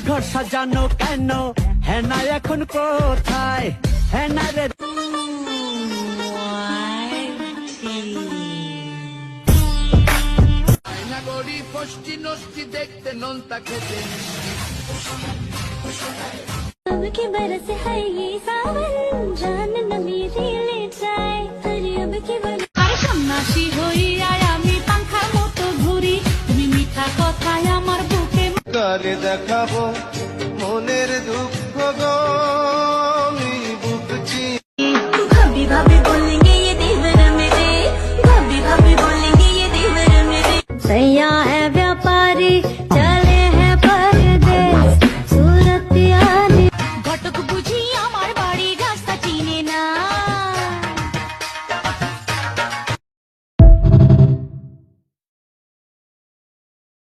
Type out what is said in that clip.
ঘর সাজানো কেন, হেনা এখন কোথায়, হেনা রে গড়ি ফষ্টি নষ্টি দেখতে নোনতা খেতে अब की बरस है ये सावन जान न मेरी ले जाए अरे अब की बरस আরে সন্ন্যাসী হইয়া আমি পাংখার মতো ঘুরি, তুমি মিঠা কথায় আমার বুকে কালে দেখাবো মনের দুঃখ গো।